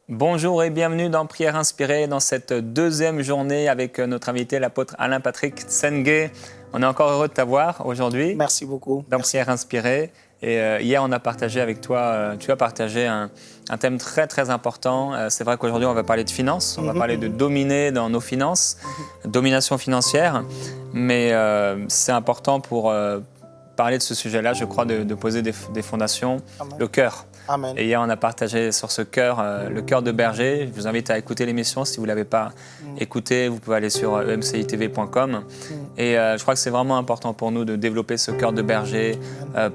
Bonjour et bienvenue dans Prière Inspirée, dans cette deuxième journée avec notre invité, l'apôtre Alain-Patrick Tsengue. On est encore heureux de t'avoir aujourd'hui Merci beaucoup. dans Merci. Prière Inspirée. Et hier, on a partagé avec toi, tu as partagé un thème très très important. C'est vrai qu'aujourd'hui, on va parler de finances, on va parler de dominer dans nos finances, domination financière. Mais c'est important pour parler de ce sujet-là, je crois, de poser des fondations, Amen. le cœur. Amen. Et hier, on a partagé sur ce cœur, le cœur de berger. Je vous invite à écouter l'émission. Si vous ne l'avez pas écoutée, vous pouvez aller sur emcitv.com. Et je crois que c'est vraiment important pour nous de développer ce cœur de berger,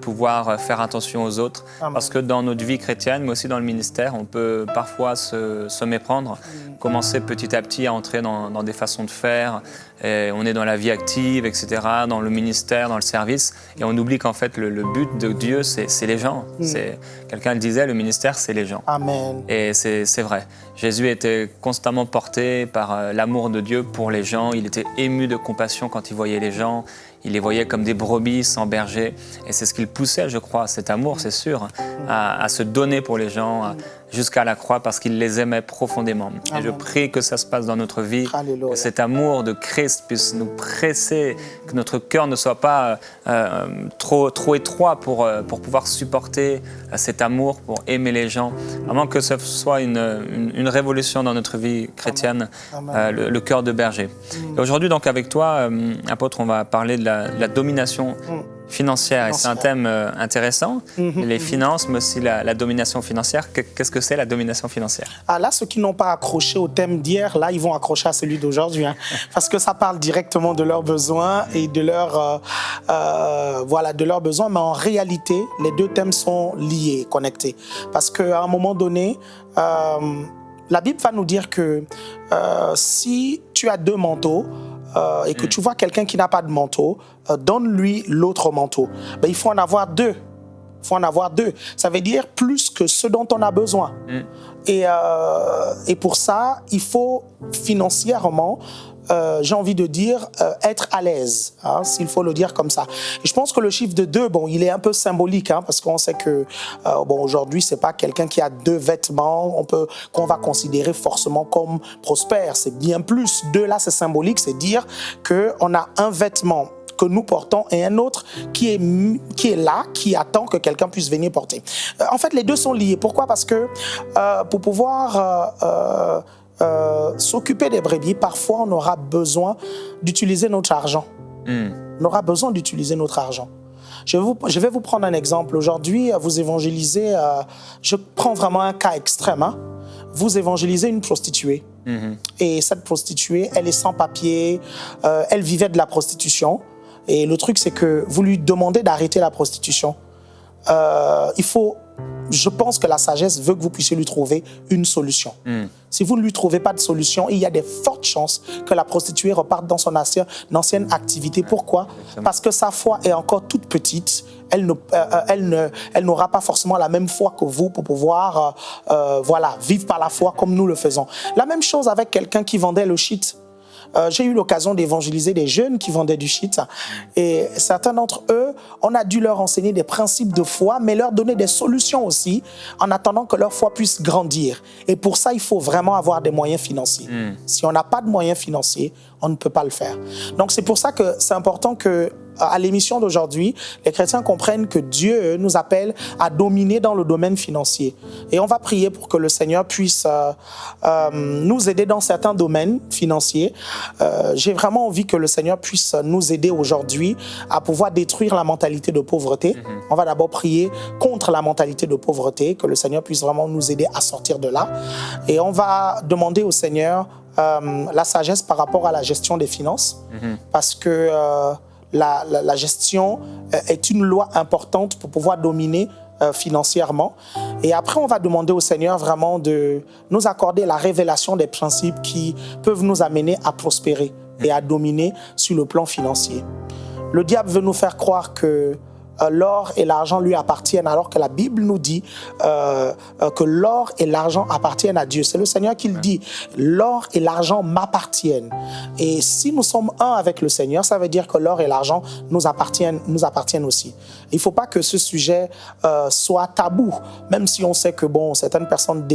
pouvoir faire attention aux autres. Amen. Parce que dans notre vie chrétienne, mais aussi dans le ministère, on peut parfois se méprendre, commencer petit à petit à entrer dans des façons de faire. Et on est dans la vie active, etc., dans le ministère, dans le service. Et on oublie qu'en fait, le but de Dieu, c'est les gens. Quelqu'un le disait, le ministère, c'est les gens. Amen. Et c'est vrai. Jésus était constamment porté par l'amour de Dieu pour les gens. Il était ému de compassion quand il voyait les gens. Il les voyait comme des brebis sans berger. Et c'est ce qu'il poussait, je crois, cet amour, c'est sûr, à se donner pour les gens jusqu'à la croix parce qu'il les aimait profondément. Amen. Et je prie que ça se passe dans notre vie, Alléluia. que cet amour de Christ puisse nous presser, que notre cœur ne soit pas trop étroit pour pouvoir supporter cet amour, pour aimer les gens. Vraiment que ce soit une révolution dans notre vie chrétienne, Amen. le cœur de berger. Et aujourd'hui, donc, avec toi, apôtre, on va parler de la domination financière. Et c'est un thème intéressant, les finances, mais aussi la domination financière. Qu'est-ce que c'est la domination financière? Ah, là, ceux qui n'ont pas accroché au thème d'hier, là, ils vont accrocher à celui d'aujourd'hui. Parce que ça parle directement de leurs besoins et de de leurs besoins. Mais en réalité, les deux thèmes sont liés, connectés. Parce qu'à un moment donné, la Bible va nous dire que si tu as deux manteaux, et que tu vois quelqu'un qui n'a pas de manteau, donne-lui l'autre manteau. Ben, il faut en avoir deux. Il faut en avoir deux. Ça veut dire plus que ce dont on a besoin. Et pour ça, il faut financièrement, j'ai envie de dire, être à l'aise, s'il faut le dire comme ça. Et je pense que le chiffre de 2, bon, il est un peu symbolique, parce qu'on sait que aujourd'hui, c'est pas quelqu'un qui a deux vêtements qu'on va considérer forcément comme prospère. C'est bien plus. 2, là, c'est symbolique, c'est dire qu'on a un vêtement que nous portons et un autre qui est là, qui attend que quelqu'un puisse venir porter. En fait, les deux sont liés. Pourquoi? Parce que pour pouvoir s'occuper des brebis, parfois on aura besoin d'utiliser notre argent. On aura besoin d'utiliser notre argent. Je vais vous prendre un exemple. Aujourd'hui, vous évangélisez, je prends vraiment un cas extrême, vous évangélisez une prostituée. Et cette prostituée, elle est sans papier, elle vivait de la prostitution. Et le truc, c'est que vous lui demandez d'arrêter la prostitution. Je pense que la sagesse veut que vous puissiez lui trouver une solution. Si vous ne lui trouvez pas de solution, il y a des fortes chances que la prostituée reparte dans son ancienne activité. Pourquoi? Parce que sa foi est encore toute petite. Elle n'aura pas forcément la même foi que vous pour pouvoir vivre par la foi comme nous le faisons. La même chose avec quelqu'un qui vendait le shit. J'ai eu l'occasion d'évangéliser des jeunes qui vendaient du shit et certains d'entre eux, on a dû leur enseigner des principes de foi, mais leur donner des solutions aussi en attendant que leur foi puisse grandir. Et pour ça, il faut vraiment avoir des moyens financiers. Si on n'a pas de moyens financiers, on ne peut pas le faire. Donc c'est pour ça que c'est important que à l'émission d'aujourd'hui, les chrétiens comprennent que Dieu nous appelle à dominer dans le domaine financier. Et on va prier pour que le Seigneur puisse nous aider dans certains domaines financiers. J'ai vraiment envie que le Seigneur puisse nous aider aujourd'hui à pouvoir détruire la mentalité de pauvreté. On va d'abord prier contre la mentalité de pauvreté, que le Seigneur puisse vraiment nous aider à sortir de là. Et on va demander au Seigneur la sagesse par rapport à la gestion des finances, parce que la gestion est une loi importante pour pouvoir dominer financièrement. Et après, on va demander au Seigneur vraiment de nous accorder la révélation des principes qui peuvent nous amener à prospérer et à dominer sur le plan financier. Le diable veut nous faire croire que l'or et l'argent lui appartiennent, alors que la Bible nous dit que l'or et l'argent appartiennent à Dieu. C'est le Seigneur qui le dit. L'or et l'argent m'appartiennent. Et si nous sommes un avec le Seigneur, ça veut dire que l'or et l'argent nous appartiennent aussi. Il ne faut pas que ce sujet soit tabou, même si on sait que certaines personnes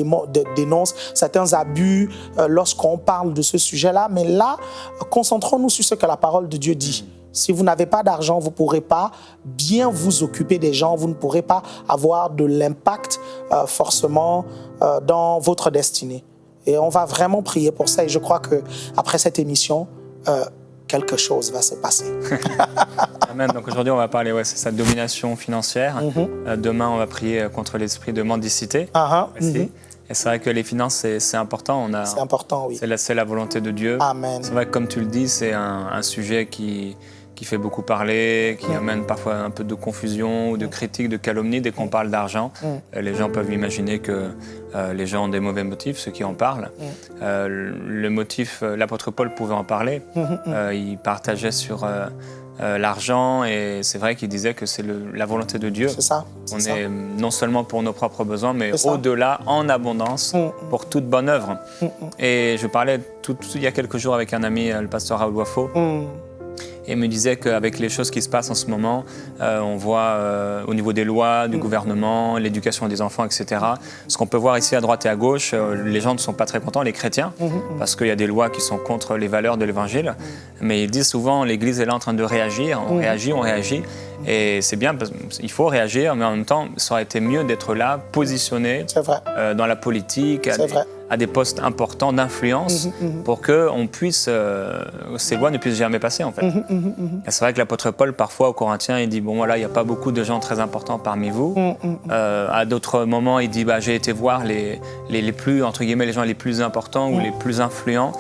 dénoncent certains abus lorsqu'on parle de ce sujet-là. Mais là, concentrons-nous sur ce que la parole de Dieu dit. Si vous n'avez pas d'argent, vous ne pourrez pas bien vous occuper des gens, vous ne pourrez pas avoir de l'impact forcément dans votre destinée. Et on va vraiment prier pour ça. Et je crois qu'après cette émission, quelque chose va se passer. Amen. Donc aujourd'hui, on va parler, c'est sa domination financière. Demain, on va prier contre l'esprit de mendicité. Et c'est vrai que les finances, c'est important. C'est important, oui. C'est la volonté de Dieu. Amen. C'est vrai que, comme tu le dis, c'est un sujet qui fait beaucoup parler, qui amène parfois un peu de confusion ou de critique, de calomnie dès qu'on parle d'argent. Les gens peuvent imaginer que les gens ont des mauvais motifs, ceux qui en parlent. Le motif, l'apôtre Paul pouvait en parler. Il partageait sur l'argent et c'est vrai qu'il disait que c'est la volonté de Dieu. C'est ça. On est non seulement pour nos propres besoins, mais au-delà, en abondance, pour toute bonne œuvre. Et je parlais il y a quelques jours avec un ami, le pasteur Raoul Wafo, et il me disait qu'avec les choses qui se passent en ce moment, on voit au niveau des lois, du gouvernement, l'éducation des enfants, etc. Ce qu'on peut voir ici à droite et à gauche, les gens ne sont pas très contents, les chrétiens, parce qu'il y a des lois qui sont contre les valeurs de l'Évangile. Mais ils disent souvent, l'Église est là en train de réagir, on réagit. Et c'est bien, parce qu'il faut réagir, mais en même temps, ça aurait été mieux d'être là, positionné dans la politique, à des postes importants d'influence, pour que ces lois ne puissent jamais passer, en fait. Et c'est vrai que l'apôtre Paul, parfois, aux Corinthiens, il dit, il n'y a pas beaucoup de gens très importants parmi vous. À d'autres moments, il dit, j'ai été voir les plus, entre guillemets, les gens les plus importants ou les plus influents,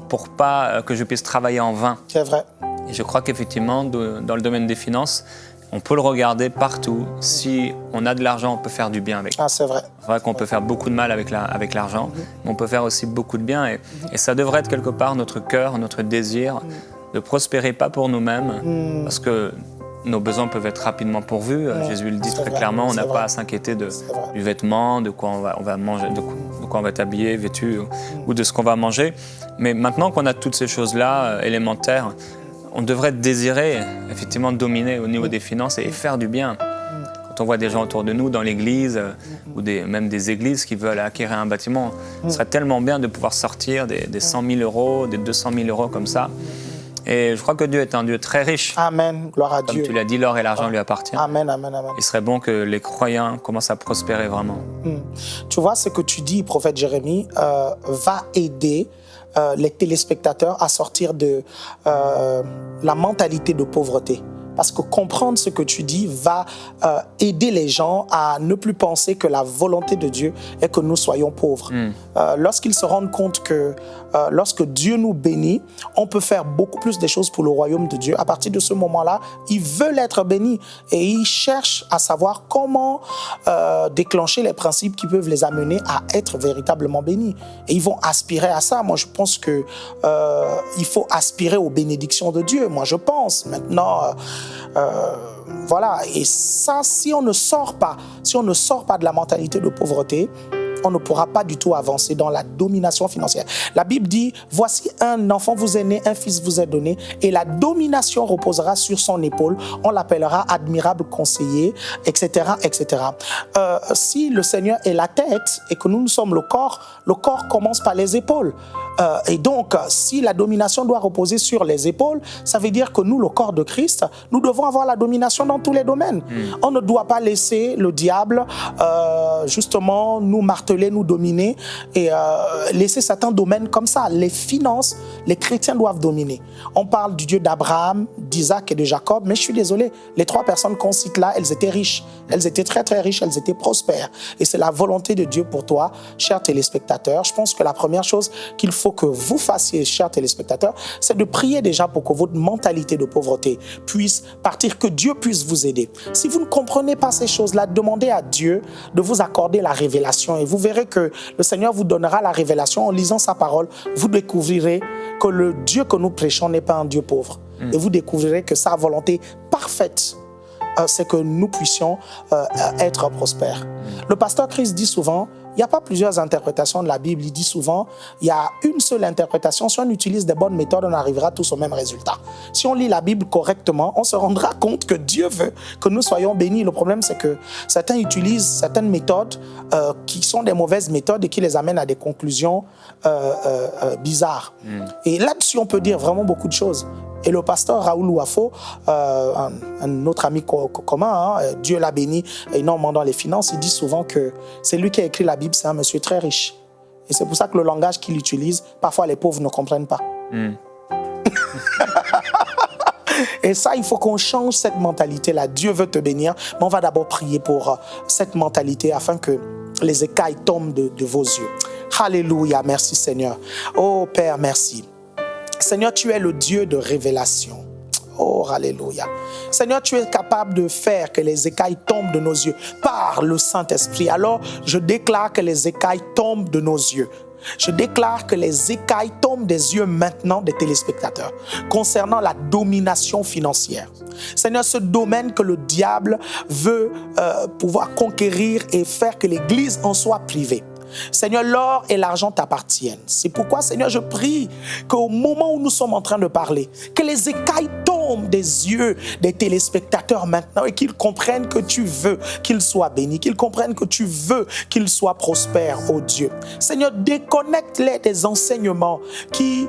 pour pas que je puisse travailler en vain. C'est vrai. Et je crois qu'effectivement, dans le domaine des finances, on peut le regarder partout. Si on a de l'argent, on peut faire du bien avec. C'est vrai. C'est vrai qu'on peut faire beaucoup de mal avec l'argent, mais on peut faire aussi beaucoup de bien. Et ça devrait être quelque part notre cœur, notre désir de prospérer, pas pour nous-mêmes, parce que nos besoins peuvent être rapidement pourvus. Jésus le dit très clairement, on n'a pas à s'inquiéter du vêtement, de quoi on va manger, de quoi on va être habillé, vêtu, ou de ce qu'on va manger. Mais maintenant qu'on a toutes ces choses-là élémentaires, on devrait désirer effectivement dominer au niveau des finances et faire du bien. Quand on voit des gens autour de nous dans l'église ou même des églises qui veulent acquérir un bâtiment, ce serait tellement bien de pouvoir sortir des 100 000 euros, des 200 000 euros comme ça. Et je crois que Dieu est un Dieu très riche. Amen, gloire à Dieu. Comme tu l'as dit, l'or et l'argent lui appartiennent. Amen, amen, amen. Il serait bon que les croyants commencent à prospérer vraiment. Tu vois, ce que tu dis, prophète Jérémie, va aider les téléspectateurs à sortir de la mentalité de pauvreté. Parce que comprendre ce que tu dis va aider les gens à ne plus penser que la volonté de Dieu est que nous soyons pauvres. Lorsqu'ils se rendent compte que lorsque Dieu nous bénit, on peut faire beaucoup plus des choses pour le royaume de Dieu. À partir de ce moment-là, ils veulent être bénis et ils cherchent à savoir comment déclencher les principes qui peuvent les amener à être véritablement bénis. Et ils vont aspirer à ça. Moi, je pense que il faut aspirer aux bénédictions de Dieu. Moi, je pense. Maintenant, voilà. Et ça, si on ne sort pas de la mentalité de pauvreté, on ne pourra pas du tout avancer dans la domination financière. La Bible dit, voici un enfant vous est né, un fils vous est donné, et la domination reposera sur son épaule. On l'appellera admirable conseiller, etc., etc. Si le Seigneur est la tête et que nous sommes le corps commence par les épaules. Et donc, si la domination doit reposer sur les épaules, ça veut dire que nous, le corps de Christ, nous devons avoir la domination dans tous les domaines. On ne doit pas laisser le diable, justement, nous marteler, nous dominer et laisser certains domaines comme ça. Les finances, les chrétiens doivent dominer. On parle du Dieu d'Abraham, d'Isaac et de Jacob, mais je suis désolé, les trois personnes qu'on cite là, elles étaient riches. Elles étaient très très riches, elles étaient prospères. Et c'est la volonté de Dieu pour toi, chers téléspectateurs. Je pense que la première chose qu'il faut que vous fassiez, chers téléspectateurs, c'est de prier déjà pour que votre mentalité de pauvreté puisse partir, que Dieu puisse vous aider. Si vous ne comprenez pas ces choses-là, demandez à Dieu de vous accorder la révélation et vous verrez que le Seigneur vous donnera la révélation en lisant sa parole. Vous découvrirez que le Dieu que nous prêchons n'est pas un Dieu pauvre. Et vous découvrirez que sa volonté parfaite c'est que nous puissions être prospères. Le pasteur Chris dit souvent, il n'y a pas plusieurs interprétations de la Bible. Il dit souvent, il y a une seule interprétation. Si on utilise des bonnes méthodes, on arrivera tous au même résultat. Si on lit la Bible correctement, on se rendra compte que Dieu veut que nous soyons bénis. Le problème, c'est que certains utilisent certaines méthodes qui sont des mauvaises méthodes et qui les amènent à des conclusions bizarres. Et là-dessus, on peut dire vraiment beaucoup de choses. Et le pasteur Raoul Ouafo, un autre ami commun, Dieu l'a béni énormément dans les finances, il dit souvent que c'est lui qui a écrit la Bible, c'est un monsieur très riche. Et c'est pour ça que le langage qu'il utilise, parfois les pauvres ne comprennent pas. Et ça, il faut qu'on change cette mentalité-là. Dieu veut te bénir, mais on va d'abord prier pour cette mentalité afin que les écailles tombent de vos yeux. Alléluia, merci Seigneur. Oh Père, merci. Seigneur, tu es le Dieu de révélation. Oh, alléluia. Seigneur, tu es capable de faire que les écailles tombent de nos yeux par le Saint-Esprit. Alors, je déclare que les écailles tombent de nos yeux. Je déclare que les écailles tombent des yeux maintenant des téléspectateurs concernant la domination financière. Seigneur, ce domaine que le diable veut pouvoir conquérir et faire que l'Église en soit privée. Seigneur, l'or et l'argent t'appartiennent. C'est pourquoi, Seigneur, je prie qu'au moment où nous sommes en train de parler, que les écailles tombent des yeux des téléspectateurs maintenant et qu'ils comprennent que tu veux qu'ils soient bénis, qu'ils comprennent que tu veux qu'ils soient prospères, oh Dieu. Seigneur, déconnecte-les des enseignements qui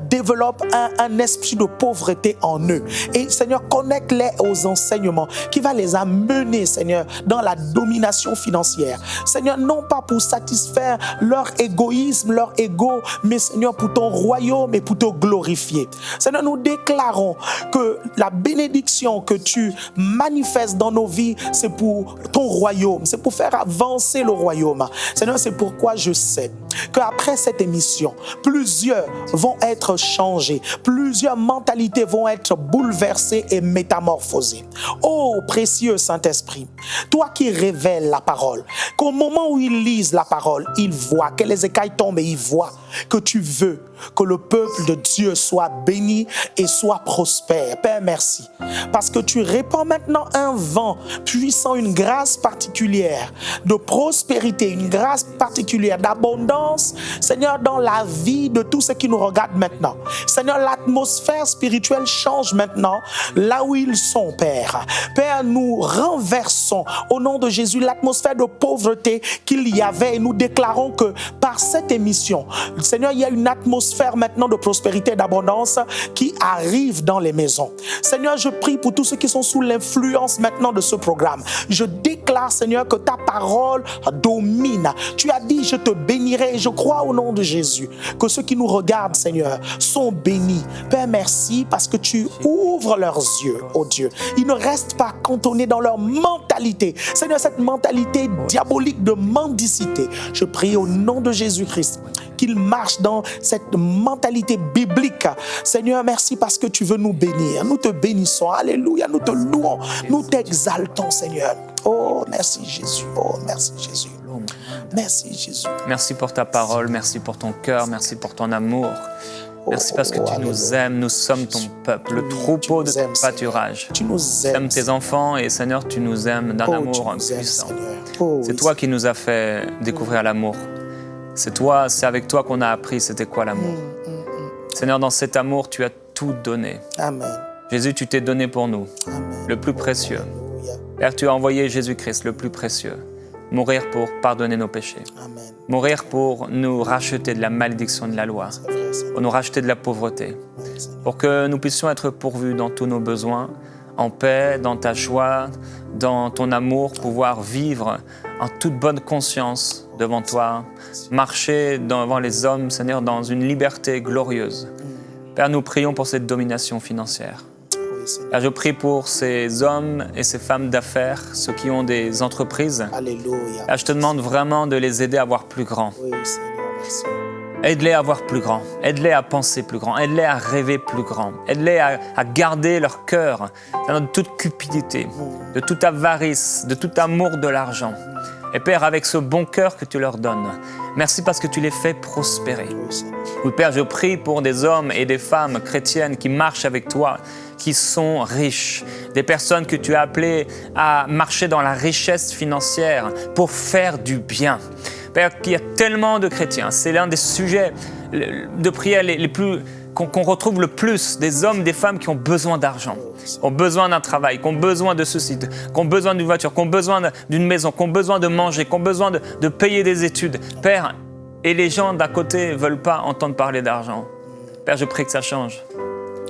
développent un esprit de pauvreté en eux. Et Seigneur, connecte-les aux enseignements qui va les amener, Seigneur, dans la domination financière. Seigneur, non pas pour satisfaire leur égoïsme, leur ego, mais Seigneur, pour ton royaume et pour te glorifier. Seigneur, nous déclarons que la bénédiction que tu manifestes dans nos vies, c'est pour ton royaume, c'est pour faire avancer le royaume. Seigneur, c'est pourquoi je sais qu'après cette émission, plusieurs vont être changés, plusieurs mentalités vont être bouleversées et métamorphosées. Oh, précieux Saint-Esprit, toi qui révèles la parole, qu'au moment où ils lisent la parole, ils voient que les écailles tombent et ils voient que tu veux que le peuple de Dieu soit béni et soit prospère. Père, merci. Parce que tu répands maintenant un vent puissant, une grâce particulière de prospérité, une grâce particulière d'abondance, Seigneur, dans la vie de tous ceux qui nous regardent maintenant. Seigneur, l'atmosphère spirituelle change maintenant là où ils sont, Père. Père, nous renversons au nom de Jésus l'atmosphère de pauvreté qu'il y avait et nous déclarons que par cette émission, Seigneur, il y a une atmosphère maintenant de prospérité et d'abondance qui arrive dans les maisons. Seigneur, je prie pour tous ceux qui sont sous l'influence maintenant de ce programme. Je déclare, Seigneur, que ta parole domine. Tu as dit, je te bénirai et je crois au nom de Jésus que ceux qui nous regardent, Seigneur, sont bénis. Père, merci parce que tu ouvres leurs yeux, oh Dieu. Ils ne restent pas cantonnés dans leur mentalité. Seigneur, cette mentalité diabolique de mendicité, je prie au nom de Jésus-Christ qu'ils marchent dans cette mentalité biblique. Seigneur, merci parce que tu veux nous bénir. Nous te bénissons. Alléluia. Nous te louons. Nous t'exaltons, Seigneur. Oh, merci Jésus. Oh, merci Jésus. Merci Jésus. Merci pour ta parole. Merci pour ton cœur. Merci pour ton amour. Merci parce que tu nous aimes. Nous sommes ton peuple, le troupeau de ton pâturage. Tu nous aimes. tes enfants et Seigneur, tu nous aimes d'un amour puissant. C'est toi qui nous as fait découvrir l'amour. C'est avec toi qu'on a appris c'était quoi l'amour. Seigneur, dans cet amour, tu as tout donné. Amen. Jésus, tu t'es donné pour nous, le plus précieux. Père, tu as envoyé Jésus-Christ, le plus précieux, mourir pour pardonner nos péchés. Amen. Mourir pour nous racheter de la malédiction de la loi, pour nous racheter de la pauvreté, pour que nous puissions être pourvus dans tous nos besoins, en paix, dans ta joie, dans ton amour, pouvoir vivre en toute bonne conscience devant toi, marcher devant les hommes, Seigneur, dans une liberté glorieuse. Père, nous prions pour cette domination financière. Père, je prie pour ces hommes et ces femmes d'affaires, ceux qui ont des entreprises. Alléluia. Père, je te demande vraiment de les aider à voir plus grand. Oui, Seigneur, merci. Aide-les à voir plus grand, aide-les à penser plus grand, aide-les à rêver plus grand, aide-les à garder leur cœur de toute cupidité, de toute avarice, de tout amour de l'argent. Et Père, avec ce bon cœur que tu leur donnes, merci parce que tu les fais prospérer. Oui, Père, je prie pour des hommes et des femmes chrétiennes qui marchent avec toi, qui sont riches, des personnes que tu as appelées à marcher dans la richesse financière pour faire du bien. Père, il y a tellement de chrétiens, c'est l'un des sujets de prière les plus qu'on retrouve le plus, des hommes, des femmes qui ont besoin d'argent, qui ont besoin d'un travail, qui ont besoin de ceci, qui ont besoin d'une voiture, qui ont besoin d'une maison, qui ont besoin de manger, qui ont besoin de payer des études. Père, et les gens d'à côté ne veulent pas entendre parler d'argent. Père, je prie que ça change.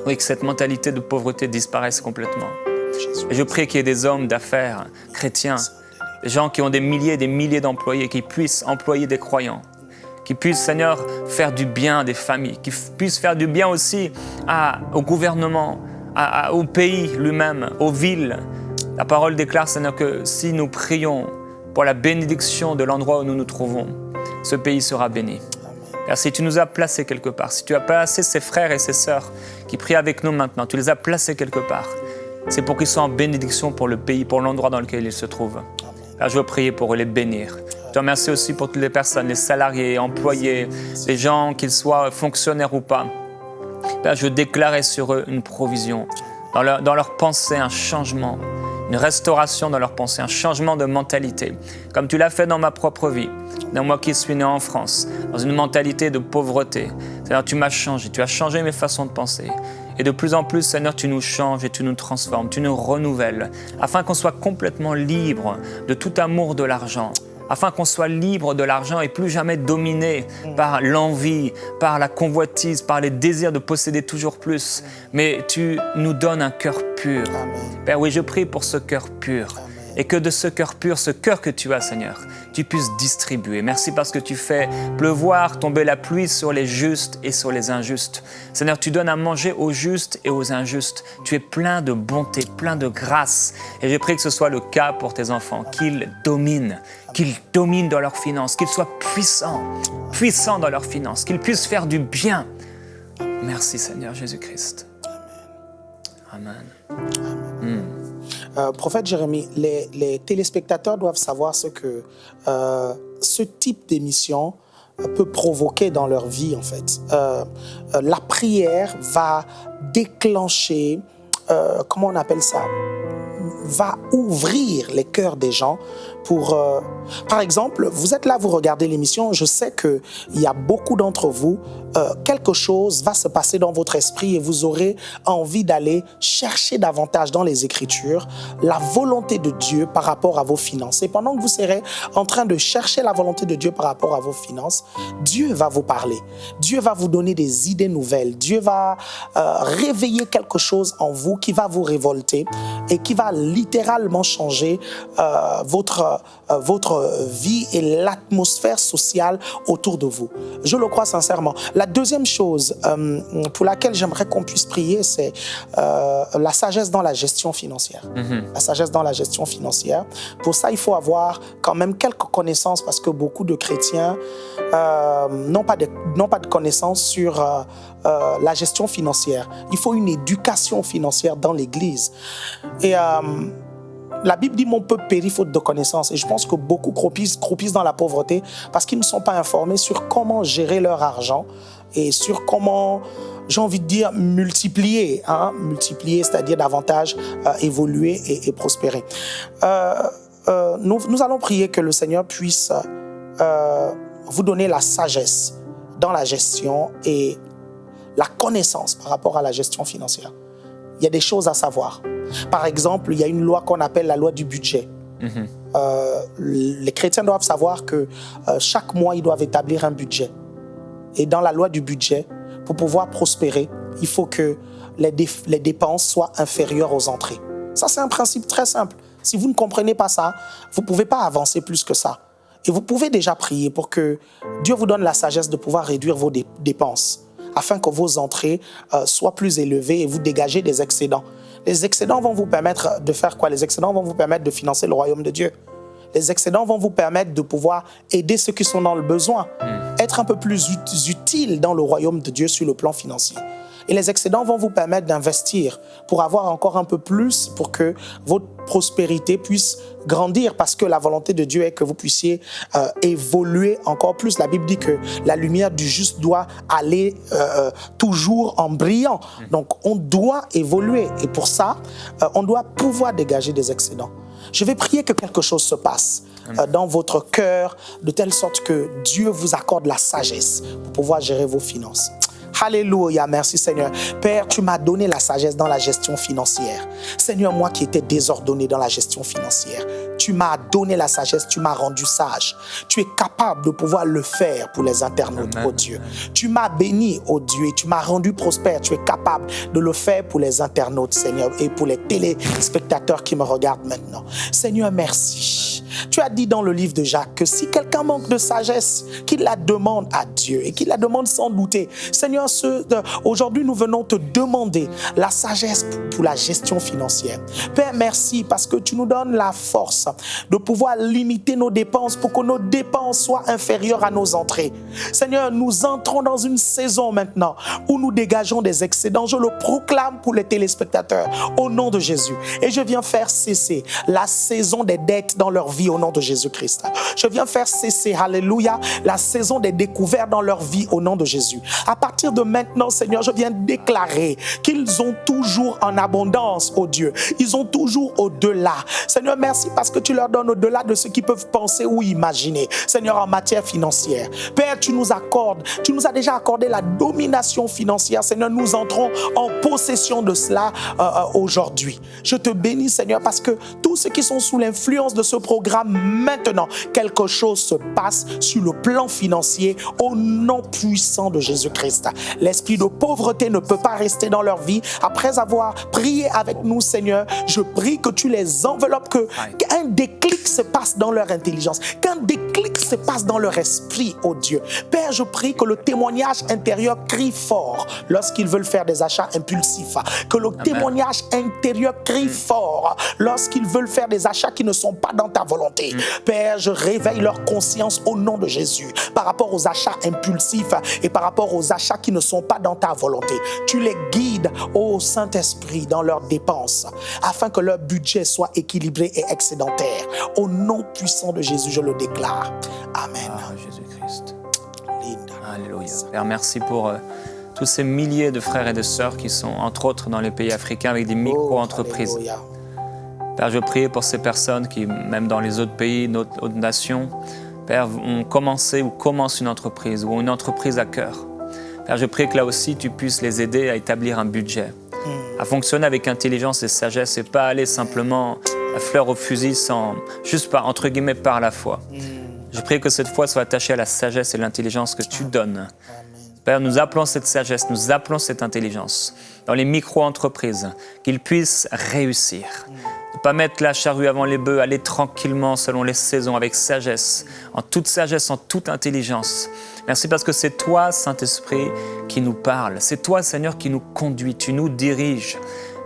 Oui, que cette mentalité de pauvreté disparaisse complètement. Et je prie qu'il y ait des hommes d'affaires chrétiens, des gens qui ont des milliers d'employés, qui puissent employer des croyants, qui puissent, Seigneur, faire du bien à des familles, qui puissent faire du bien aussi au gouvernement, au pays lui-même, aux villes. La parole déclare, Seigneur, que si nous prions pour la bénédiction de l'endroit où nous nous trouvons, ce pays sera béni. Père, si tu nous as placés quelque part, si tu as placé ces frères et ces sœurs qui prient avec nous maintenant, tu les as placés quelque part, c'est pour qu'ils soient en bénédiction pour le pays, pour l'endroit dans lequel ils se trouvent. Père, je veux prier pour les bénir. Je te remercie aussi pour toutes les personnes, les salariés, employés, les gens, qu'ils soient fonctionnaires ou pas. Père, je veux déclarer sur eux une provision, dans leur pensée un changement, une restauration dans leur pensée, un changement de mentalité, comme tu l'as fait dans ma propre vie, dans moi qui suis né en France, dans une mentalité de pauvreté. Seigneur, tu m'as changé, tu as changé mes façons de penser. Et de plus en plus, Seigneur, tu nous changes et tu nous transformes, tu nous renouvelles, afin qu'on soit complètement libre de tout amour de l'argent, afin qu'on soit libre de l'argent et plus jamais dominé par l'envie, par la convoitise, par les désirs de posséder toujours plus. Mais tu nous donnes un cœur pur. Amen. Père, oui, je prie pour ce cœur pur. Amen. Et que de ce cœur pur, ce cœur que tu as, Seigneur, tu puisses distribuer. Merci parce que tu fais pleuvoir, tomber la pluie sur les justes et sur les injustes. Seigneur, tu donnes à manger aux justes et aux injustes. Tu es plein de bonté, plein de grâce. Et j'ai prié que ce soit le cas pour tes enfants, qu'ils dominent dans leurs finances, qu'ils soient puissants dans leurs finances, qu'ils puissent faire du bien. Merci Seigneur Jésus-Christ. Amen. Prophète Jérémie, les téléspectateurs doivent savoir ce que ce type d'émission peut provoquer dans leur vie, en fait. La prière va déclencher, comment on appelle ça, va ouvrir les cœurs des gens pour... par exemple, vous êtes là, vous regardez l'émission, je sais qu'il y a beaucoup d'entre vous, quelque chose va se passer dans votre esprit et vous aurez envie d'aller chercher davantage dans les Écritures la volonté de Dieu par rapport à vos finances. Et pendant que vous serez en train de chercher la volonté de Dieu par rapport à vos finances, Dieu va vous parler. Dieu va vous donner des idées nouvelles. Dieu va réveiller quelque chose en vous qui va vous révolter et qui va littéralement changer votre vie et l'atmosphère sociale autour de vous. Je le crois sincèrement. La deuxième chose pour laquelle j'aimerais qu'on puisse prier, c'est la sagesse dans la gestion financière. La sagesse dans la gestion financière. Pour ça, il faut avoir quand même quelques connaissances parce que beaucoup de chrétiens n'ont pas de connaissances sur la gestion financière. Il faut une éducation financière dans l'Église. Et la Bible dit « Mon peuple périt faute de connaissances ». Et je pense que beaucoup croupissent dans la pauvreté parce qu'ils ne sont pas informés sur comment gérer leur argent et sur comment, j'ai envie de dire, multiplier, c'est-à-dire davantage évoluer et prospérer. Nous allons prier que le Seigneur puisse vous donner la sagesse dans la gestion et la connaissance par rapport à la gestion financière. Il y a des choses à savoir. Par exemple, il y a une loi qu'on appelle la loi du budget. Les chrétiens doivent savoir que chaque mois, ils doivent établir un budget. Et dans la loi du budget, pour pouvoir prospérer, il faut que les dépenses soient inférieures aux entrées. Ça, c'est un principe très simple. Si vous ne comprenez pas ça, vous ne pouvez pas avancer plus que ça. Et vous pouvez déjà prier pour que Dieu vous donne la sagesse de pouvoir réduire vos dépenses, afin que vos entrées soient plus élevées et vous dégagez des excédents. Les excédents vont vous permettre de faire quoi? Les excédents vont vous permettre de financer le royaume de Dieu. Les excédents vont vous permettre de pouvoir aider ceux qui sont dans le besoin, être un peu plus utile dans le royaume de Dieu sur le plan financier. Et les excédents vont vous permettre d'investir pour avoir encore un peu plus, pour que votre prospérité puisse grandir, parce que la volonté de Dieu est que vous puissiez évoluer encore plus. La Bible dit que la lumière du juste doit aller toujours en brillant. Donc, on doit évoluer. Et pour ça, on doit pouvoir dégager des excédents. Je vais prier que quelque chose se passe dans votre cœur, de telle sorte que Dieu vous accorde la sagesse pour pouvoir gérer vos finances. Alléluia, merci Seigneur. Père, tu m'as donné la sagesse dans la gestion financière. Seigneur, moi qui étais désordonné dans la gestion financière, tu m'as donné la sagesse, tu m'as rendu sage. Tu es capable de pouvoir le faire pour les internautes, oh Dieu. Tu m'as béni, oh Dieu, et tu m'as rendu prospère. Tu es capable de le faire pour les internautes, Seigneur, et pour les téléspectateurs qui me regardent maintenant. Seigneur, merci. Tu as dit dans le livre de Jacques que si quelqu'un manque de sagesse, qu'il la demande à Dieu et qu'il la demande sans douter. Seigneur, aujourd'hui, nous venons te demander la sagesse pour la gestion financière. Père, merci parce que tu nous donnes la force de pouvoir limiter nos dépenses pour que nos dépenses soient inférieures à nos entrées. Seigneur, nous entrons dans une saison maintenant où nous dégageons des excédents. Je le proclame pour les téléspectateurs au nom de Jésus. Et je viens faire cesser la saison des dettes dans leur vie au nom de Jésus-Christ. Je viens faire cesser, alléluia, la saison des découvertes dans leur vie au nom de Jésus. À partir de maintenant, Seigneur, je viens déclarer qu'ils ont toujours en abondance, oh Dieu. Ils ont toujours au-delà. Seigneur, merci parce que tu leur donnes au-delà de ce qu'ils peuvent penser ou imaginer. Seigneur, en matière financière. Père, tu nous as déjà accordé la domination financière. Seigneur, nous entrons en possession de cela aujourd'hui. Je te bénis, Seigneur, parce que tous ceux qui sont sous l'influence de ce programme maintenant, quelque chose se passe sur le plan financier au nom puissant de Jésus-Christ. L'esprit de pauvreté ne peut pas rester dans leur vie. Après avoir prié avec nous, Seigneur, je prie que tu les enveloppes, qu'un déclic se passe dans leur intelligence, qu'un déclic se passe dans leur esprit, oh Dieu. Père, je prie que le témoignage intérieur crie fort lorsqu'ils veulent faire des achats impulsifs, que le témoignage intérieur crie fort lorsqu'ils veulent faire des achats qui ne sont pas dans ta volonté. Père, je réveille leur conscience au nom de Jésus par rapport aux achats impulsifs et par rapport aux achats qui ne sont pas dans ta volonté. Tu les guides, ô Saint-Esprit, dans leurs dépenses afin que leur budget soit équilibré et excédentaire. Au nom puissant de Jésus, je le déclare. Amen. Jésus-Christ. Alléluia. Père, merci pour tous ces milliers de frères et de sœurs qui sont, entre autres, dans les pays africains avec des micro-entreprises. Père, je prie pour ces personnes qui, même dans les autres pays, d'autres nations, Père, ont commencé ou commencent une entreprise ou une entreprise à cœur. Père, je prie que là aussi, tu puisses les aider à établir un budget, à fonctionner avec intelligence et sagesse et pas aller simplement à fleur au fusil juste par, entre guillemets, par la foi. Je prie que cette foi soit attachée à la sagesse et l'intelligence que tu donnes. Père, nous appelons cette sagesse, nous appelons cette intelligence dans les micro-entreprises, qu'ils puissent réussir. Ne pas mettre la charrue avant les bœufs, aller tranquillement selon les saisons, avec sagesse, en toute intelligence. Merci parce que c'est toi, Saint-Esprit, qui nous parle. C'est toi, Seigneur, qui nous conduit, tu nous diriges.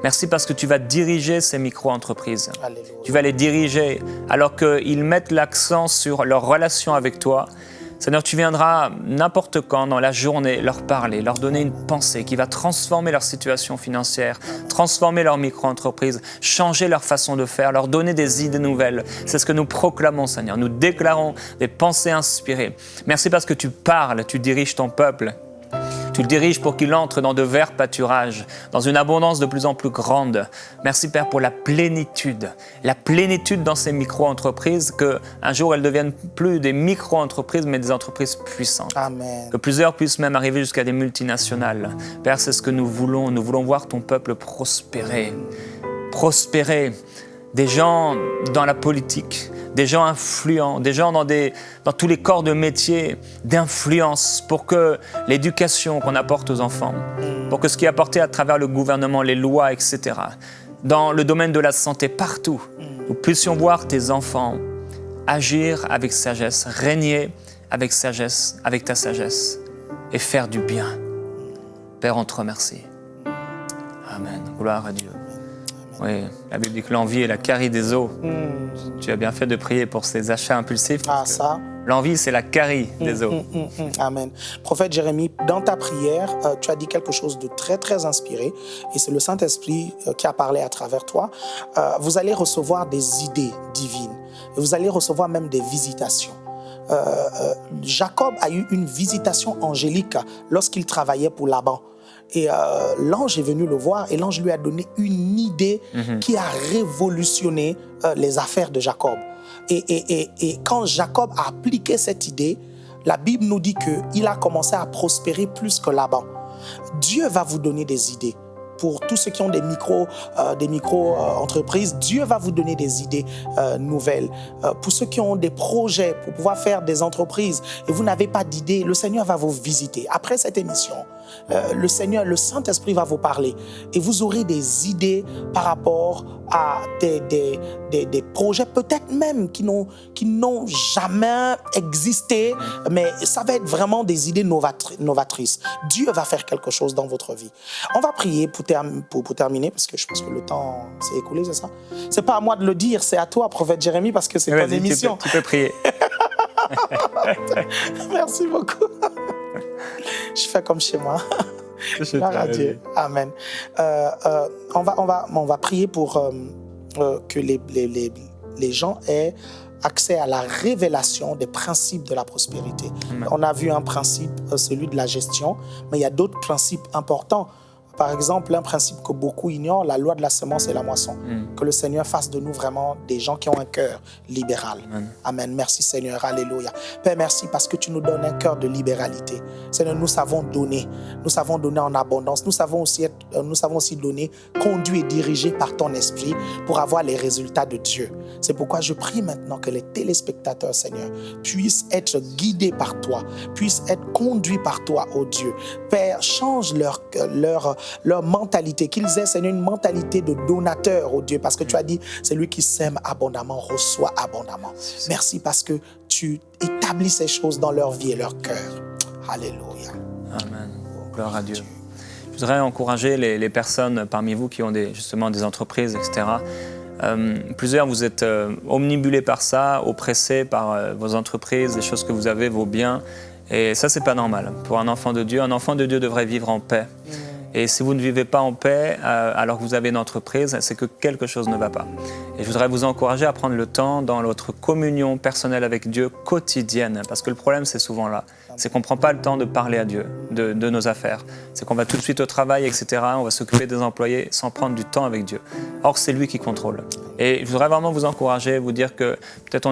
Merci parce que tu vas diriger ces micro-entreprises. Alléluia. Tu vas les diriger alors qu'ils mettent l'accent sur leur relation avec toi. Seigneur, tu viendras n'importe quand dans la journée leur parler, leur donner une pensée qui va transformer leur situation financière, transformer leur micro-entreprise, changer leur façon de faire, leur donner des idées nouvelles. C'est ce que nous proclamons, Seigneur. Nous déclarons des pensées inspirées. Merci parce que tu parles, tu diriges ton peuple. Tu le diriges pour qu'il entre dans de verts pâturages, dans une abondance de plus en plus grande. Merci Père pour la plénitude dans ces micro-entreprises, qu'un jour elles ne deviennent plus des micro-entreprises, mais des entreprises puissantes. Amen. Que plusieurs puissent même arriver jusqu'à des multinationales. Père, c'est ce que nous voulons voir ton peuple prospérer. Prospérer. Des gens dans la politique, des gens influents, des gens dans tous les corps de métier d'influence pour que l'éducation qu'on apporte aux enfants, pour que ce qui est apporté à travers le gouvernement, les lois, etc., dans le domaine de la santé, partout, nous puissions voir tes enfants agir avec sagesse, régner avec sagesse, avec ta sagesse et faire du bien. Père, on te remercie. Amen. Gloire à Dieu. Oui, la Bible dit que l'envie est la carie des eaux. Tu as bien fait de prier pour ces achats impulsifs. Ça. L'envie, c'est la carie des eaux. Amen. Prophète Jérémie, dans ta prière, tu as dit quelque chose de très, très inspiré. Et c'est le Saint-Esprit qui a parlé à travers toi. Vous allez recevoir des idées divines. Et vous allez recevoir même des visitations. Jacob a eu une visitation angélique lorsqu'il travaillait pour Laban. Et l'ange est venu le voir et l'ange lui a donné une idée qui a révolutionné les affaires de Jacob. Et quand Jacob a appliqué cette idée, la Bible nous dit qu'il a commencé à prospérer plus que Laban. Dieu va vous donner des idées. Pour tous ceux qui ont des micro-entreprises, Dieu va vous donner des idées nouvelles. Pour ceux qui ont des projets pour pouvoir faire des entreprises et vous n'avez pas d'idées, le Seigneur va vous visiter. Après cette émission, le Saint-Esprit va vous parler et vous aurez des idées par rapport à des projets peut-être même qui n'ont jamais existé, mais ça va être vraiment des idées novatrices. Dieu va faire quelque chose dans votre vie. On va prier pour terminer, parce que je pense que le temps s'est écoulé, c'est ça? C'est pas à moi de le dire, c'est à toi, prophète Jérémie, parce que c'est ton émission. Tu peux prier. Merci beaucoup. Je fais comme chez moi. Gloire à Dieu. Amen. On va prier pour que les gens aient accès à la révélation des principes de la prospérité. Amen. On a vu un principe, celui de la gestion, mais il y a d'autres principes importants. Par exemple, un principe que beaucoup ignorent, la loi de la semence et la moisson. Que le Seigneur fasse de nous vraiment des gens qui ont un cœur libéral. Amen. Merci Seigneur. Alléluia. Père, merci parce que tu nous donnes un cœur de libéralité. Seigneur, nous savons donner. Nous savons donner en abondance. Nous savons aussi donner, conduit et dirigé par ton esprit pour avoir les résultats de Dieu. C'est pourquoi je prie maintenant que les téléspectateurs, Seigneur, puissent être guidés par toi, puissent être conduits par toi, ô Dieu. Père, change leur mentalité, qu'ils aient, Seigneur, une mentalité de donateur, oh Dieu, parce que tu as dit, celui qui sème abondamment reçoit abondamment. Merci parce que tu établis ces choses dans leur vie et leur cœur. Alléluia. Amen. Gloire à Dieu. Je voudrais encourager les personnes parmi vous qui ont justement des entreprises, etc. Plusieurs, vous êtes omnibulés par ça, oppressés par vos entreprises, les choses que vous avez, vos biens. Et ça, c'est pas normal. Pour un enfant de Dieu devrait vivre en paix. Et si vous ne vivez pas en paix alors que vous avez une entreprise, c'est que quelque chose ne va pas. Et je voudrais vous encourager à prendre le temps dans notre communion personnelle avec Dieu quotidienne. Parce que le problème, c'est souvent là. C'est qu'on ne prend pas le temps de parler à Dieu de nos affaires. C'est qu'on va tout de suite au travail, etc. On va s'occuper des employés sans prendre du temps avec Dieu. Or, c'est lui qui contrôle. Et je voudrais vraiment vous encourager, vous dire que peut-être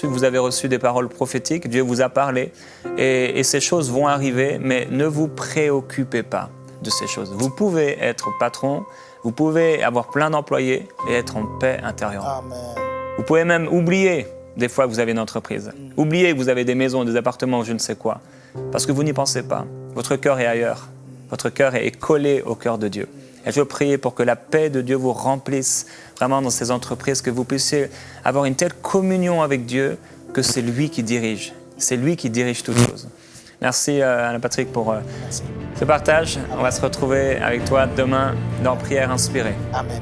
vous avez reçu des paroles prophétiques, Dieu vous a parlé, et ces choses vont arriver, mais ne vous préoccupez pas de ces choses. Vous pouvez être patron, vous pouvez avoir plein d'employés et être en paix intérieure. Amen. Vous pouvez même oublier des fois que vous avez une entreprise. Oubliez que vous avez des maisons, des appartements, je ne sais quoi. Parce que vous n'y pensez pas. Votre cœur est ailleurs. Votre cœur est collé au cœur de Dieu. Et je veux prier pour que la paix de Dieu vous remplisse vraiment dans ces entreprises, que vous puissiez avoir une telle communion avec Dieu que c'est lui qui dirige. C'est lui qui dirige toutes choses. Merci Alain-Patrick pour ce partage. On va se retrouver avec toi demain dans Prière inspirée. Amen.